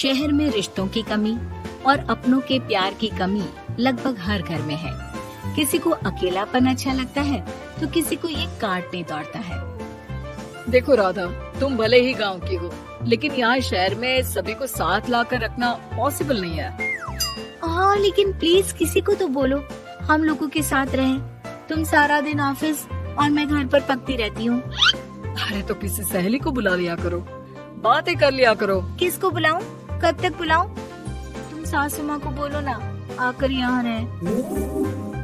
शहर में रिश्तों की कमी और अपनों के प्यार की कमी लगभग हर घर में है। किसी को अकेलापन अच्छा लगता है तो किसी को ये काटने दौड़ता है। देखो राधा, तुम भले ही गांव की हो, लेकिन यहाँ शहर में सभी को साथ लाकर रखना पॉसिबल नहीं है। हाँ, लेकिन प्लीज किसी को तो बोलो हम लोगों के साथ रहें। तुम सारा दिन ऑफिस और मैं घर पर पकती रहती हूँ। अरे तो किसी सहेली को बुला लिया करो, बातें कर लिया करो। किसको बुलाऊं? कब तक बुलाऊं? तुम सासू माँ को बोलो ना आकर यहाँ रहे।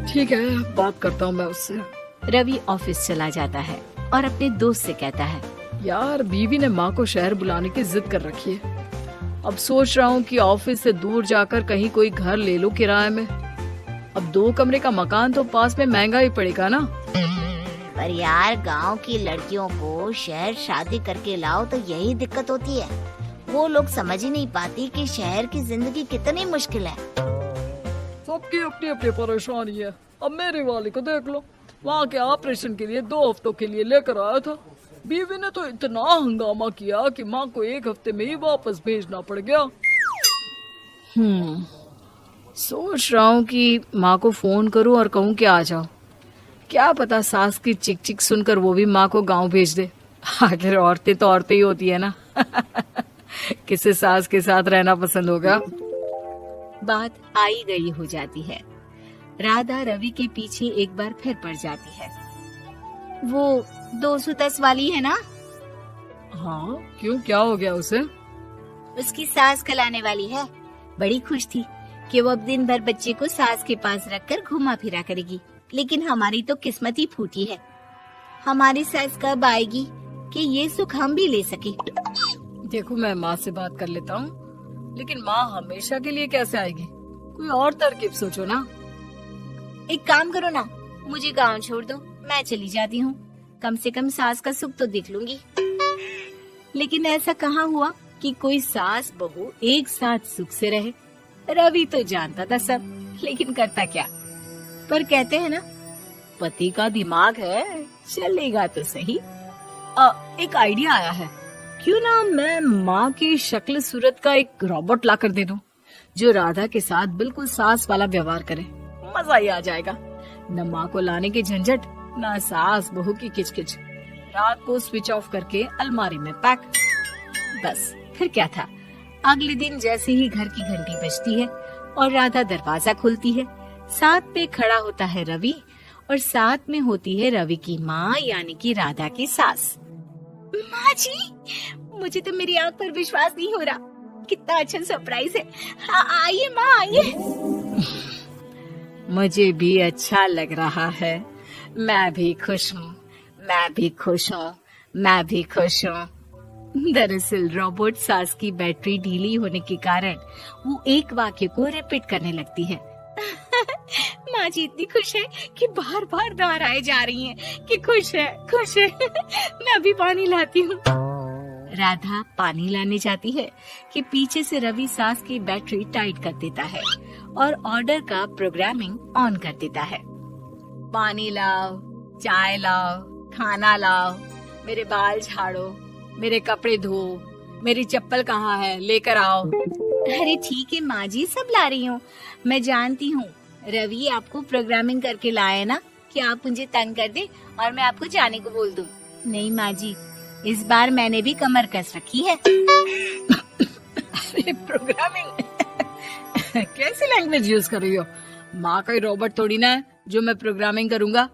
ठीक है, बात करता हूँ मैं उससे। रवि ऑफिस चला जाता है और अपने दोस्त से कहता है, यार बीवी ने माँ को शहर बुलाने की जिद कर रखी है। अब सोच रहा हूँ कि ऑफिस से दूर जाकर कहीं कोई घर ले लो किराए में। अब 2 कमरे का मकान तो पास में महंगा ही पड़ेगा ना। पर यार गांव की लड़कियों को शहर शादी करके लाओ तो यही दिक्कत होती है। वो लोग समझ ही नहीं पाती कि शहर की जिंदगी कितनी मुश्किल है। सबकी अपनी अपनी परेशानी है। अब मेरे वाले को देख लो, वहाँ के ऑपरेशन के लिए 2 हफ्तों के लिए लेकर आया था। बीवी ने तो इतना हंगामा किया कि माँ को 1 हफ्ते में ही वापस भेजना पड़ गया। सोच रहा हूँ कि माँ को फोन करूँ और कहूँ कि आ जाओ। क्या पता सास की चिक चिक सुनकर वो भी माँ को गांव भेज दे। आखिर औरतें तो औरतें ही होती है ना। किसे सास के साथ रहना पसंद होगा। बात आई गई हो जाती है। राधा रवि के पीछे एक बार फिर पड़ जाती है। वो 210 वाली है ना? हाँ, क्यों, क्या हो गया उसे? उसकी सास कल आने वाली है। बड़ी खुश थी कि वो अब दिन भर बच्चे को सास के पास रखकर घुमा फिरा करेगी। लेकिन हमारी तो किस्मत ही फूटी है। हमारी सास कब आएगी कि ये सुख हम भी ले सके। देखो, मैं माँ से बात कर लेता हूँ, लेकिन माँ हमेशा के लिए कैसे आएगी? कोई और तरकीब सोचो ना। एक काम करो ना, मुझे गांव छोड़ दो, मैं चली जाती हूँ। कम से कम सास का सुख तो देख लूंगी। लेकिन ऐसा कहाँ हुआ कि कोई सास बहू एक साथ सुख से रहे। रवि तो जानता था सब, लेकिन करता क्या। पर कहते हैं ना, पति का दिमाग है, चलेगा तो सही। एक आइडिया आया है। क्यों ना मैं माँ की शक्ल सूरत का एक रोबोट ला कर दे दूं, जो राधा के साथ बिल्कुल सास वाला व्यवहार करे। मजा ही आ जाएगा। न माँ को लाने की झंझट, न सास बहू की किचकिच। रात को स्विच ऑफ करके अलमारी में पैक। बस फिर क्या था। अगले दिन जैसे ही घर की घंटी बजती है और राधा दरवाजा खोलती है, साथ में खड़ा होता है रवि और साथ में होती है रवि की माँ यानी कि राधा की सास। माँ जी, मुझे तो मेरी आँख पर विश्वास नहीं हो रहा। कितना अच्छा सरप्राइज है। आइए माँ, आइए। मुझे भी अच्छा लग रहा है। मैं भी खुश हूँ, मैं भी खुश हूँ, मैं भी खुश हूँ। दरअसल रोबोट सास की बैटरी ढीली होने के कारण वो एक वाक्य को रिपीट करने लगती है। माँ जी इतनी खुश है कि बार बार दोहराए जा रही हैं कि खुश है, खुश है। मैं अभी पानी लाती हूँ। राधा पानी लाने जाती है कि पीछे से रवि सास की बैटरी टाइट कर देता है और ऑर्डर का प्रोग्रामिंग ऑन कर देता है। पानी लाओ, चाय लाओ, खाना लाओ, मेरे बाल झाड़ो, मेरे कपड़े धो, मेरी चप्पल कहाँ है, लेकर आओ। अरे ठीक है माँ जी, सब ला रही हूँ। मैं जानती हूँ रवि आपको प्रोग्रामिंग करके लाए ना कि आप मुझे तंग कर दे और मैं आपको जाने को बोल दूँ। नहीं माँ जी, इस बार मैंने भी कमर कस रखी है। प्रोग्रामिंग कैसी लैंग्वेज यूज कर रही हो? माँ का रोबोट थोड़ी ना है जो मैं प्रोग्रामिंग करूँगा।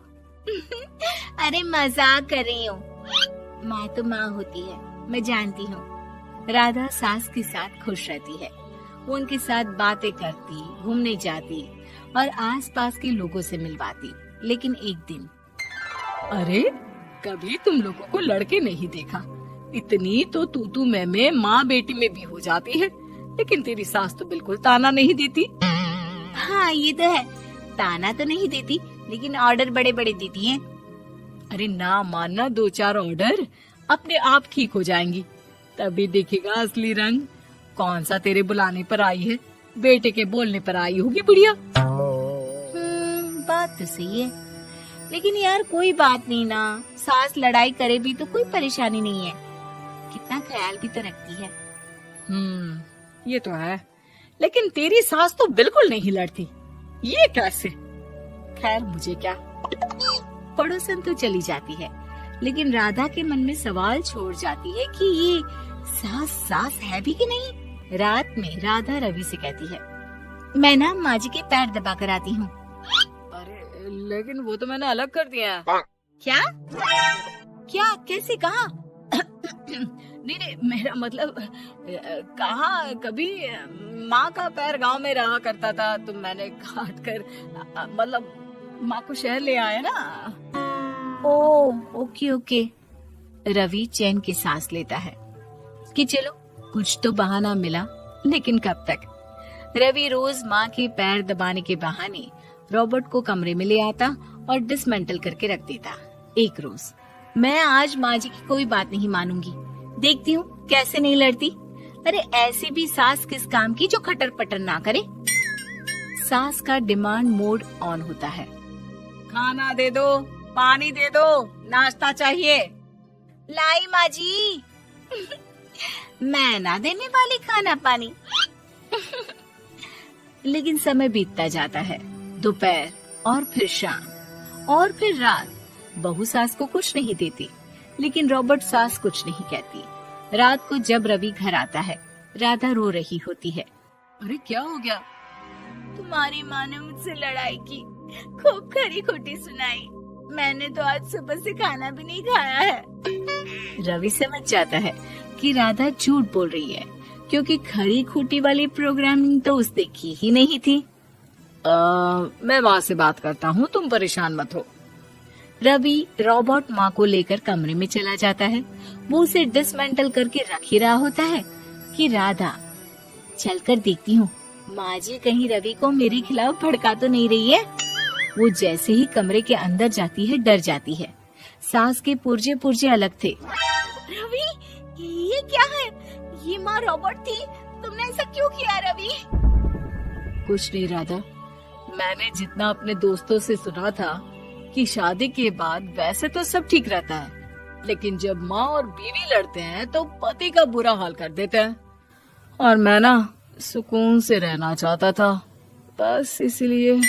अरे मजाक कर रही हूँ। माँ तो माँ होती है, मैं जानती हूँ। राधा सास के साथ खुश रहती है। वो उनके साथ बातें करती, घूमने जाती और आसपास के लोगों से मिलवाती। लेकिन एक दिन, अरे कभी तुम लोगों को लड़के नहीं देखा। इतनी तो तू मैं माँ बेटी में भी हो जाती है, लेकिन तेरी सास तो बिल्कुल ताना नहीं देती। हाँ ये तो है, ताना तो नहीं देती लेकिन ऑर्डर बड़े बड़े देती है। अरे ना मानना, 2-4 ऑर्डर अपने आप ठीक हो जाएंगी। तभी देखेगा असली रंग। कौन सा तेरे बुलाने पर आई है, बेटे के बोलने पर आई होगी बुढ़िया। बात तो सही है, लेकिन यार कोई बात नहीं ना, सास लड़ाई करे भी तो कोई परेशानी नहीं है। कितना ख्याल भी तो रखती है। ये तो है, लेकिन तेरी सास तो बिल्कुल नहीं लड़ती। ये कैसे? खैर मुझे क्या। पड़ोसन तो चली जाती है, लेकिन राधा के मन में सवाल छोड़ जाती है कि ये सास है भी कि नहीं। रात में राधा रवि से कहती है, मैं ना माँ जी के पैर दबा कर आती हूँ। अरे लेकिन वो तो मैंने अलग कर दिया है। क्या क्या कैसे कहा? नहीं, मेरा मतलब कहाँ कभी माँ का पैर गांव में रहा करता था, तो मैंने काट कर मतलब माँ को शहर ले आया ना। Okay okay. रवि चैन की सांस लेता है कि चलो कुछ तो बहाना मिला, लेकिन कब तक। रवि रोज माँ के पैर दबाने के बहाने रॉबर्ट को कमरे में ले आता और डिसमेंटल करके रख देता। एक रोज, मैं आज माँ जी की कोई बात नहीं मानूंगी, देखती हूँ कैसे नहीं लड़ती। अरे ऐसी भी सास किस काम की जो खटर पटर ना करे। सास का डिमांड मोड ऑन होता है। खाना दे दो, पानी दे दो, नाश्ता चाहिए। लाई माँ जी। मैं ना देने वाली खाना पानी। लेकिन समय बीतता जाता है। दोपहर और फिर शाम और फिर रात। बहू सास को कुछ नहीं देती, लेकिन रॉबर्ट सास कुछ नहीं कहती। रात को जब रवि घर आता है, राधा रो रही होती है। अरे क्या हो गया? तुम्हारी माँ ने मुझसे लड़ाई की, खूब खरी खोटी सुनाई। मैंने तो आज सुबह से खाना भी नहीं खाया है। रवि समझ जाता है कि राधा झूठ बोल रही है, क्योंकि खरी खोटी वाली प्रोग्रामिंग तो उसने की ही नहीं थी। मैं माँ से बात करता हूँ, तुम परेशान मत हो। रवि रॉबर्ट माँ को लेकर कमरे में चला जाता है। वो उसे डिसमेंटल करके रख ही रहा होता है कि राधा, चलकर देखती हूँ माँ जी कहीं रवि को मेरे खिलाफ भड़का तो नहीं रही है। वो जैसे ही कमरे के अंदर जाती है, डर जाती है। सास के पुर्जे पुर्जे अलग थे। रवि, ये क्या है? ये माँ रॉबर्ट थी, तुमने ऐसा क्यों किया रवि? कुछ नहीं राधा, मैंने जितना अपने दोस्तों से सुना था कि शादी के बाद वैसे तो सब ठीक रहता है, लेकिन जब माँ और बीवी लड़ते हैं तो पति का बुरा हाल कर देते हैं। और मैं ना सुकून से रहना चाहता था, बस इसलिए।